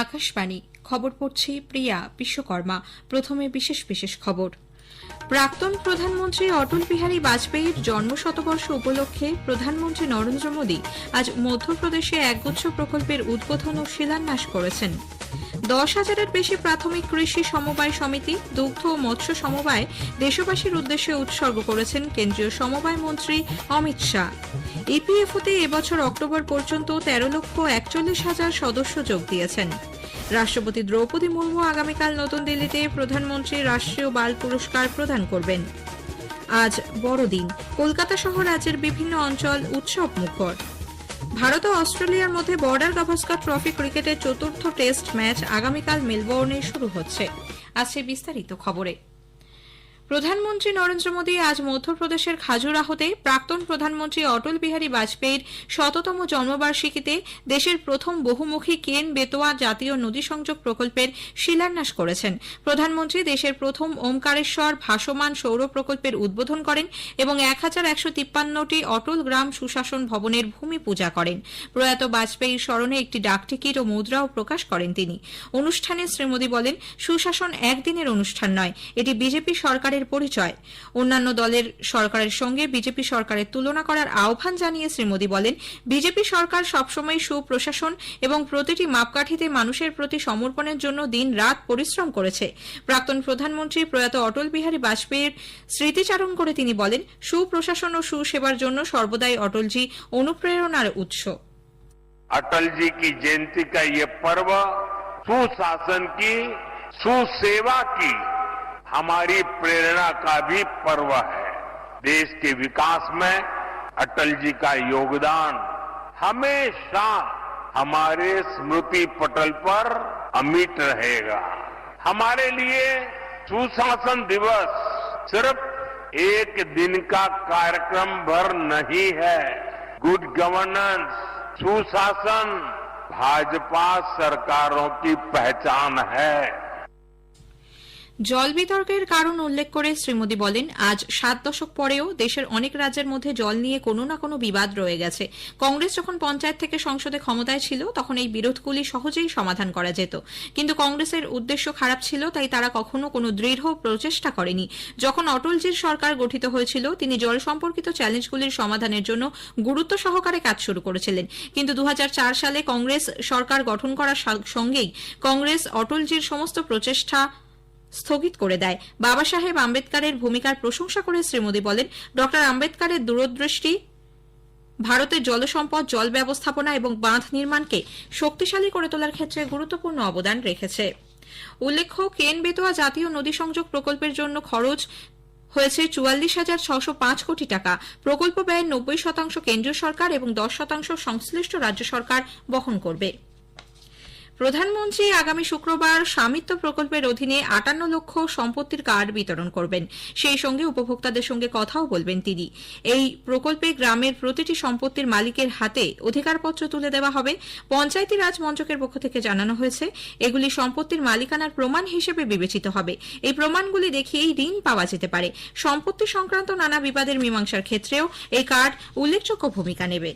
আকাশবাণী খবর পড়ছি প্রিয়া বিশ্বকর্মা। প্রথমে বিশেষ বিশেষ খবর। প্রাক্তন প্রধানমন্ত্রী অটল বিহারী বাজপেয়ীর জন্মশতবর্ষ উপলক্ষে প্রধানমন্ত্রী নরেন্দ্র মোদী আজ মধ্যপ্রদেশে একগুচ্ছ প্রকল্পের উদ্বোধন ও শিলান্যাস করেছেন। 10,000-এর বেশি প্রাথমিক কৃষি সমবায় সমিতি, দুগ্ধ ও মৎস্য সমবায় দেশবাসীর উদ্দেশ্যে উৎসর্গ করেছেন কেন্দ্রীয় সমবায় মন্ত্রী অমিত শাহ। ইপিএফওতে এবছর অক্টোবর পর্যন্ত 13,41,000 সদস্য যোগ দিয়েছেন। রাষ্ট্রপতি দ্রৌপদী মুর্মু আগামীকাল নতুন দিল্লিতে প্রধানমন্ত্রী রাষ্ট্রীয় বাল পুরস্কার প্রদান করবেন। আজ বড়দিন, কলকাতা সহ রাজ্যের বিভিন্ন অঞ্চল উৎসব মুখর। ভারত ও অস্ট্রেলিয়ার মধ্যে বর্ডার গাভাস্কার ট্রফি ক্রিকেটের চতুর্থ টেস্ট ম্যাচ আগামীকাল মেলবোর্নে শুরু হচ্ছে। আসছে বিস্তারিত খবরে। প্রধানমন্ত্রী নরেন্দ্র মোদী আজ মধ্যপ্রদেশের খাজুরাহোতে প্রাক্তন প্রধানমন্ত্রী অটল বিহারী বাজপেয়ীর 100তম জন্মবার্ষিকীতে দেশের প্রথম বহুমুখী কেন বেতোয়া জাতীয় নদী সংযোগ প্রকল্পের শিলান্যাস করেছেন। প্রধানমন্ত্রী দেশের প্রথম ওমকারেশ্বর ভাসমান সৌর প্রকল্পের উদ্বোধন করেন এবং 1153টি অটল গ্রাম সুশাসন ভবনের ভূমি পূজা করেন। প্রয়াত বাজপেয়ীর স্মরণে একটি ডাকটিকিট ও মুদ্রাও প্রকাশ করেন তিনি। অনুষ্ঠানে শ্রী মোদী বলেন, সুশাসন একদিনের অনুষ্ঠান নয়, এটি বিজেপি সরকারের পরিচয়। অন্যান্য দলের সরকারের সঙ্গে বিজেপি সরকারের তুলনা করার আহ্বান জানিয়ে শ্রী মোদী বলেন, বিজেপি সরকার সবসময় সুপ্রশাসন এবং প্রতিটি মাপকাঠিতে মানুষের প্রতি সমর্পণের জন্য দিন রাত পরিশ্রম করেছে। প্রাক্তন প্রধানমন্ত্রী প্রয়াত অটল বিহারী বাজপেয়ীর স্মৃতিচারণ করে তিনি বলেন, সুপ্রশাসন ও সুসেবার জন্য সর্বদাই অটলজি অনুপ্রেরণার উৎস। अटल जी की जयंती का ये पर्व सुशासन की, सुसेवा की हमारी प्रेरणा का भी पर्व है। देश के विकास में अटल जी का योगदान हमेशा हमारे स्मृति पटल पर अमिट रहेगा। हमारे लिए सुशासन दिवस सिर्फ एक दिन का कार्यक्रम भर नहीं है। गुड गवर्नेंस, सुशासन भाजपा सरकारों की पहचान है। জল বিতর্কের কারণ উল্লেখ করে শ্রী মোদী বলেন, আজ 7 দশক পরেও দেশের অনেক রাজ্যের মধ্যে জল নিয়ে কোনো না কোনো বিবাদ রয়ে গেছে। কংগ্রেস যখন পঞ্চায়েত থেকে সংসদে ক্ষমতায় ছিল তখন এই বিরোধগুলি সহজেই সমাধান করা যেত, কিন্তু কংগ্রেসের উদ্দেশ্য খারাপ ছিল, তাই তারা কখনো কোনো দৃঢ় প্রচেষ্টা করেনি। যখন অটলজির সরকার গঠিত হয়েছিল তিনি জল সম্পর্কিত চ্যালেঞ্জগুলির সমাধানের জন্য গুরুত্ব সহকারে কাজ শুরু করেছিলেন, কিন্তু 2004 সালে কংগ্রেস সরকার গঠন করার সঙ্গেই কংগ্রেস অটলজির সমস্ত প্রচেষ্টা স্থগিত করে দেয়। বাবা সাহেব আম্বেদকরের ভূমিকার প্রশংসা করে শ্রী মোদী বলেন, ডক্টর আম্বেদকরের দূরদৃষ্টি ভারতের জলসম্পদ, জল ব্যবস্থাপনা এবং বাঁধ নির্মাণকে শক্তিশালী করে তোলার ক্ষেত্রে গুরুত্বপূর্ণ অবদান রেখেছে। উল্লেখ্য, কেন বেতোয়া জাতীয় নদী সংযোগ প্রকল্পের জন্য খরচ হয়েছে 44,605 কোটি টাকা। প্রকল্প ব্যয়ের 90% কেন্দ্রীয় সরকার এবং 10% সংশ্লিষ্ট রাজ্য সরকার বহন করবে। প্রধানমন্ত্রী আগামী শুক্রবার স্বামিত্ব প্রকল্পের অধীনে 58 লক্ষ সম্পত্তির কার্ড বিতরণ করবেন। সেই সঙ্গে উপভোক্তাদের সঙ্গে কথাও বলবেন তিনি। এই প্রকল্পে গ্রামের প্রতিটি সম্পত্তির মালিকের হাতে অধিকারপত্র তুলে দেওয়া হবে। পঞ্চায়েতি রাজ মন্ত্রকের পক্ষ থেকে জানানো হয়েছে, এগুলি সম্পত্তির মালিকানার প্রমাণ হিসেবে বিবেচিত হবে। এই প্রমাণগুলি দেখিয়েই ঋণ পাওয়া যেতে পারে। সম্পত্তি সংক্রান্ত নানা বিবাদের মীমাংসার ক্ষেত্রেও এই কার্ড উল্লেখযোগ্য ভূমিকা নেবে।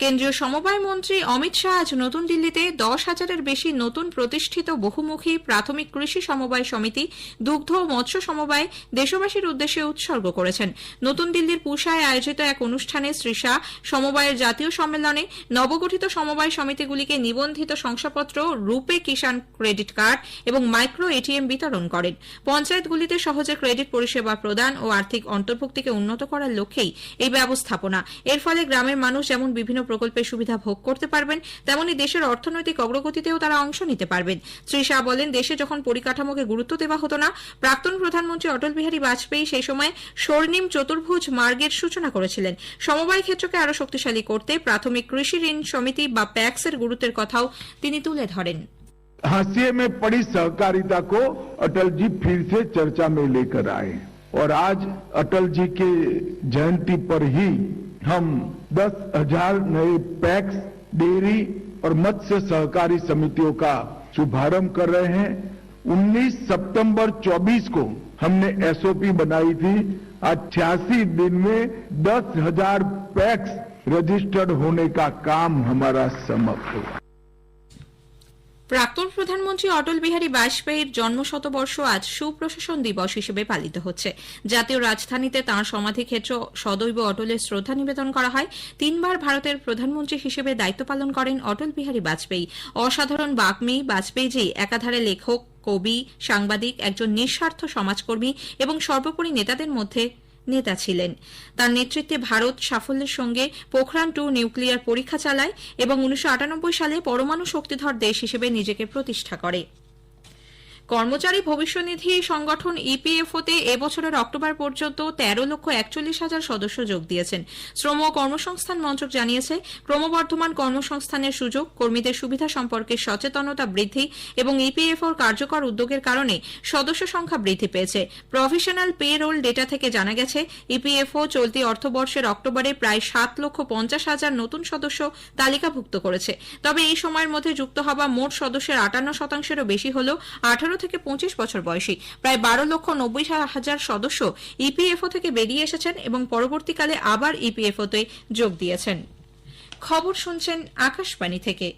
কেন্দ্রীয় সমবায় মন্ত্রী অমিত শাহ আজ নতুন দিল্লিতে 10,000-এর বেশি নতুন প্রতিষ্ঠিত বহুমুখী প্রাথমিক কৃষি সমবায় সমিতি, দুগ্ধ ও মৎস্য সমবায় দেশবাসীর উদ্দেশ্যে উৎসর্গ করেছেন। নতুন দিল্লির পুষায় আয়োজিত এক অনুষ্ঠানে শ্রী শাহ সমবায়ের জাতীয় সম্মেলনে নবগঠিত সমবায় সমিতিগুলিকে নিবন্ধিত শংসাপত্র, রূপে কিষাণ ক্রেডিট কার্ড এবং মাইক্রো এটিএম বিতরণ করেন। পঞ্চায়েতগুলিতে সহজে ক্রেডিট পরিষেবা প্রদান ও আর্থিক অন্তর্ভুক্তিকে উন্নত করার লক্ষ্যেই এই ব্যবস্থাপনা। এর ফলে গ্রামের মানুষ যেমন বিভিন্ন প্রকল্পের সুবিধা ভোগ করতে পারবেন, তেমনি দেশের অর্থনৈতিক অগ্রগতিতেও তারা অংশ নিতে পারবেন। শ্রী শাহ বলেন, দেশে যখন পরিকাঠামোকে গুরুত্ব দেওয়া হতো না, প্রাক্তন প্রধানমন্ত্রী অটল বিহারী বাজপেয়ী সেই সময় স্বর্ণিম চতুর্ভুজ মার্গের সূচনা করেছিলেন। সমবায় ক্ষেত্রকে আরো শক্তিশালী করতে প্রাথমিক কৃষি ঋণ সমিতি বা প্যাক্স এর গুরুত্বের কথাও তিনি তুলে ধরেন। हाशिए में पड़ी सहकारिता को अटल जी फिर से चर्चा में लेकर आए और आज अटल जी के जयंती पर ही हम 10,000 नए पैक्स, डेयरी और मत्स्य सहकारी समितियों का शुभारंभ कर रहे हैं। 19 सितंबर 24 को हमने एसओपी बनाई थी। आज 86 दिन में 10,000 पैक्स रजिस्टर्ड होने का काम हमारा समाप्त हुआ। প্রাক্তন প্রধানমন্ত্রী অটল বিহারী বাজপেয়ীর জন্মশতবর্ষ আজ সুপ্রশাসন দিবস হিসেবে পালিত হচ্ছে। জাতীয় রাজধানীতে তাঁর সমাধিক্ষেত্র সদৈব অটলে শ্রদ্ধা নিবেদন করা হয়। 3 বার ভারতের প্রধানমন্ত্রী হিসেবে দায়িত্ব পালন করেন অটল বিহারী বাজপেয়ী। অসাধারণ বাগ্মী বাজপেয়ীজি একাধারে লেখক, কবি, সাংবাদিক, একজন নিঃস্বার্থ সমাজকর্মী এবং সর্বোপরি নেতাদের মধ্যে নেতা ছিলেন। তার নেতৃত্বে ভারত সাফল্যের সঙ্গে পোখরান-2 নিউক্লিয়ার পরীক্ষা চালায় এবং 1998 সালে পরমাণু শক্তিধর দেশ হিসেবে নিজেকে প্রতিষ্ঠা করে। কর্মচারী ভবিষ্যনিধি সংগঠন ইপিএফওতে এবছরের অক্টোবর পর্যন্ত 13,41,000 সদস্য যোগ দিয়েছেন। শ্রম ও কর্মসংস্থান মন্ত্রক জানিয়েছে, ক্রমবর্ধমান কর্মসংস্থানের সুযোগ, কর্মীদের সুবিধা সম্পর্কে সচেতনতা বৃদ্ধি এবং ইপিএফওর কার্যকর উদ্যোগের কারণে সদস্য সংখ্যা বৃদ্ধি পেয়েছে। প্রফেশনাল পে রোল ডেটা থেকে জানা গেছে, ইপিএফও চলতি অর্থবর্ষের অক্টোবরে প্রায় 7,50,000 নতুন সদস্য তালিকাভুক্ত করেছে। তবে এই সময়ের মধ্যে যুক্ত হওয়া মোট সদস্যের 58%-এরও বেশি হল 18 থেকে 25 বছর বয়সী। প্রায় 12,90,000 সদস্য ইপিএফও থেকে বেরিয়ে এসেছেন এবং পরবর্তীকালে আবার ইপিএফওতে যোগ দিয়েছেন। খবর শুনছেন আকাশবাণী থেকে।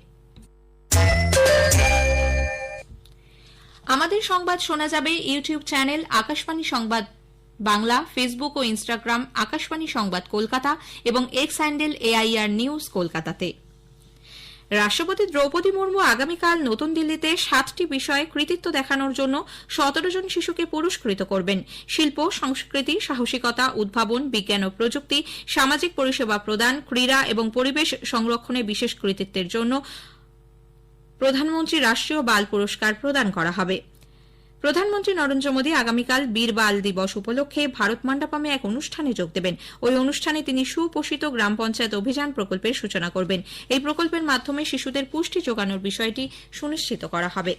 আমাদের সংবাদ শোনা যাবে ইউটিউব চ্যানেল আকাশবাণী সংবাদ বাংলা, ফেসবুক ও ইনস্টাগ্রাম আকাশবাণী সংবাদ কলকাতা এবং এক্স হ্যান্ডেল AIR নিউজ কলকাতাতে। রাষ্ট্রপতি দ্রৌপদী মুর্মু আগামীকাল নতুন দিল্লিতে 7টি বিষয়ে কৃতিত্ব দেখানোর জন্য 17 জন শিশুকে পুরস্কৃত করবেন। শিল্প, সংস্কৃতি, সাহসিকতা, উদ্ভাবন, বিজ্ঞান ও প্রযুক্তি, সামাজিক পরিষেবা প্রদান, ক্রীড়া এবং পরিবেশ সংরক্ষণে বিশেষ কৃতিত্বের জন্য প্রধানমন্ত্রী রাষ্ট্রীয় বাল পুরস্কার প্রদান করা হবে। প্রধানমন্ত্রী নরেন্দ্র মোদী আগামীকাল বীর বাল দিবস উপলক্ষে ভারত মণ্ডপমে এক অনুষ্ঠানে যোগ দেবেন। ওই অনুষ্ঠানে তিনি সুপোষিত গ্রাম পঞ্চায়েত অভিযান প্রকল্পের সূচনা করবেন। এই প্রকল্পের মাধ্যমে শিশুদের পুষ্টি যোগানোর বিষয়টি সুনিশ্চিত করা হবে।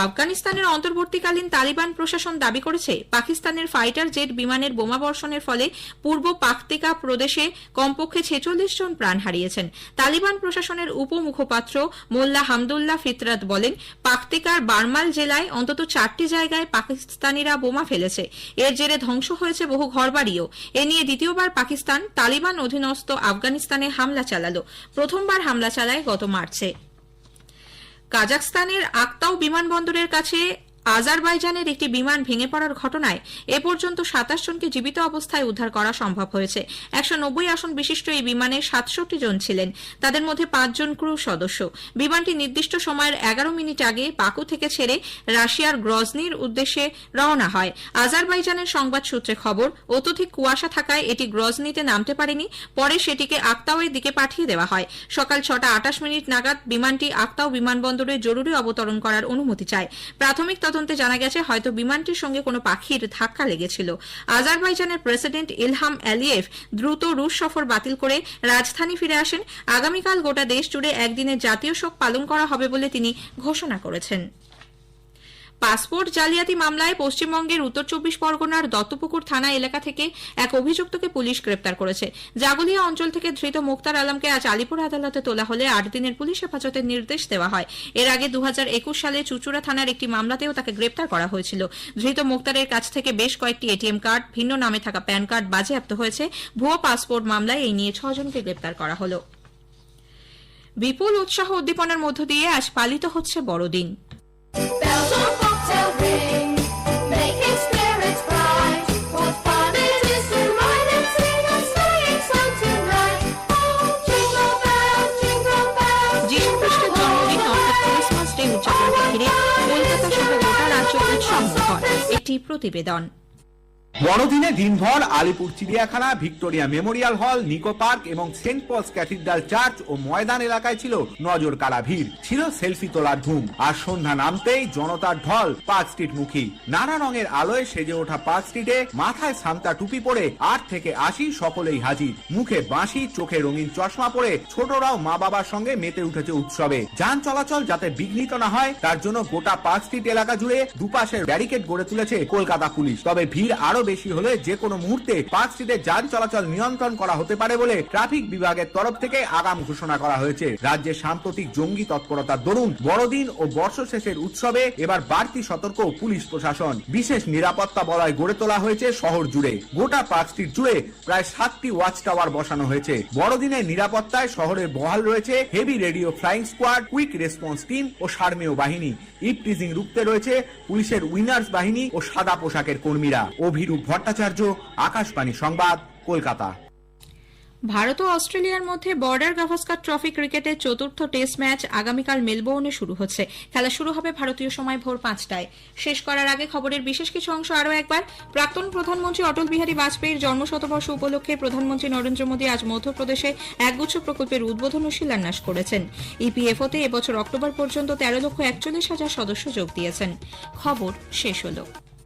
আফগানিস্তানের অন্তর্বর্তীকালীন তালিবান প্রশাসন দাবি করেছে, পাকিস্তানের ফাইটার জেট বিমানের বোমাবর্ষণের ফলে পূর্ব পাকতিকা প্রদেশে কমপক্ষে 46 জন প্রাণ হারিয়েছেন। তালিবান প্রশাসনের উপমুখপাত্র মোল্লা হামদুল্লাহ ফিতরাত বলেন, পাকতিকার বারমাল জেলায় অন্তত 4টি জায়গায় পাকিস্তানিরা বোমা ফেলেছে। এর জেরে ধ্বংস হয়েছে বহু ঘরবাড়িও। এ নিয়ে দ্বিতীয়বার পাকিস্তান তালিবান অধীনস্থ আফগানিস্তানে হামলা চালাল। প্রথমবার হামলা চালায় গত মার্চে। কাজাখস্তানের আক্তাউ বিমানবন্দরের কাছে আজারবাইজানের একটি বিমান ভেঙে পড়ার ঘটনায় এ পর্যন্ত 27 জনকে জীবিত অবস্থায় উদ্ধার করা সম্ভব হয়েছে। 190 আসন বিশিষ্ট এই বিমানে 67 জন ছিলেন, তাদের মধ্যে 5 জন ক্রু সদস্য। বিমানটি নির্দিষ্ট সময়ের 11 মিনিট আগে বাকু থেকে ছেড়ে রাশিয়ার গ্রজনির উদ্দেশ্যে রওনা হয়। আজারবাইজানের সংবাদ সূত্রে খবর, অত্যধিক কুয়াশা থাকায় এটি গ্রজনিতে নামতে পারেনি। পরে সেটিকে আক্তাউয়ের দিকে পাঠিয়ে দেওয়া হয়। সকাল 6:28 নাগাদ বিমানটি আক্তাউ বিমানবন্দরে জরুরি অবতরণ করার অনুমতি চায়। প্রাথমিক তদন্তে জানা গেছে, হয়তো বিমানটির সঙ্গে কোনো পাখির ধাক্কা লেগেছিল। আজারবাইজানের প্রেসিডেন্ট ইলহাম আলিয়েভ দ্রুত রুশ সফর বাতিল করে রাজধানী ফিরে আসেন। আগামীকাল গোটা দেশ জুড়ে একদিনের জাতীয় শোক পালন করা হবে বলে তিনি ঘোষণা করেছেন। পাসপোর্ট জালিয়াতি মামলায় পশ্চিমবঙ্গের উত্তর 24 পরগনার দত্তপুকুর থানা এলাকা থেকে এক অভিযুক্তকে পুলিশ গ্রেপ্তার করেছে। জাগুলিয়া অঞ্চল থেকে ধৃত মুক্তার আলমকে আজ আলিপুর আদালতে তোলা হলে 8 দিনের পুলিশ হেফাজতের নির্দেশ দেওয়া হয়। এর আগে 2021 সালে চুচুড়া থানার একটি মামলাতেও তাকে গ্রেপ্তার করা হয়েছিল। ধৃত মুক্তারের কাছ থেকে বেশ কয়েকটি এটিএম কার্ড, ভিন্ন নামে থাকা প্যান কার্ড বাজেয়াপ্ত হয়েছে। ভুয়ো পাসপোর্ট মামলায় এই নিয়ে 6 জনকে গ্রেপ্তার করা হল। বিপুল উৎসাহ উদ্দীপনার মধ্য দিয়ে আজ পালিত হচ্ছে বড়দিন। একটি প্রতিবেদন। বড়দিনে দিনভর আলিপুর চিড়িয়াখানা, ভিক্টোরিয়া মেমোরিয়াল হল, নিকো পার্ক এবং সেন্ট পলস ক্যাথিড্রাল চার্চ ও ময়দান এলাকায় ছিল নজর কাড়া ভিড়। ছিল সেলফি তোলার ধুম। আর সন্ধ্যা নামতেই জনতার ঢল পার্ক স্ট্রিট মুখী। নানা রঙের আলোয় সেজে ওঠা পার্ক স্ট্রিটে মাথায় সান্তা টুপি পরে 8 থেকে 80 সকলেই হাজির। মুখে বাঁশি, চোখে রঙিন চশমা পরে ছোটরাও মা বাবার সঙ্গে মেতে উঠেছে উৎসবে। যান চলাচল যাতে বিঘ্নিত না হয় তার জন্য গোটা পার্ক স্ট্রিট এলাকা জুড়ে দুপাশের ব্যারিকেড গড়ে তুলেছে কলকাতা পুলিশ। তবে ভিড় আরো বেশি হলে যে কোনো মুহূর্তে পার্ক স্ট্রিটে যান চলাচল নিয়ন্ত্রণ করা হতে পারে বলে ট্রাফিক বিভাগের তরফ থেকে আগাম ঘোষণা করা হয়েছে। রাজ্যে সাম্প্রতিক জঙ্গি তৎপরতার দরুন বড়দিন ও বর্ষশেষের উৎসবে এবার বাড়তি সতর্ক পুলিশ প্রশাসন। বিশেষ নিরাপত্তা বলয় গড়ে তোলা হয়েছে শহর জুড়ে। গোটা পার্ক স্ট্রিট জুড়ে প্রায় 7টি ওয়াচ টাওয়ার বসানো হয়েছে। বড়দিনের নিরাপত্তায় শহরের বহাল রয়েছে heavy radio flying squad, quick response team ও সার্মেয় বাহিনী। ইভটিজিং রুখতে রয়েছে পুলিশের উইনার্স বাহিনী ও সাদা পোশাকের কর্মীরা। অভিরূপ ভট্টাচার্য, আকাশবাণী সংবাদ, কলকাতা। ভারত ও অস্ট্রেলিয়ার মধ্যে বর্ডার গাভাস্কার ট্রফি ক্রিকেটের চতুর্থ টেস্ট ম্যাচ আগামীকাল মেলবোর্নে শুরু হচ্ছে। খেলা শুরু হবে ভারতীয় সময় ভোর 5টায়। শেষ করার আগে খবরের বিশেষ কিছু অংশ আরও একবার। প্রাক্তন প্রধানমন্ত্রী অটল বিহারী বাজপেয়ীর জন্মশতবর্ষ উপলক্ষে প্রধানমন্ত্রী নরেন্দ্র মোদী আজ মধ্যপ্রদেশে একগুচ্ছ প্রকল্পের উদ্বোধন ও শিলান্যাস করেছেন। ইপিএফওতে এবছর অক্টোবর পর্যন্ত 13,41,000 সদস্য যোগ দিয়েছেন। খবর শেষ হলো।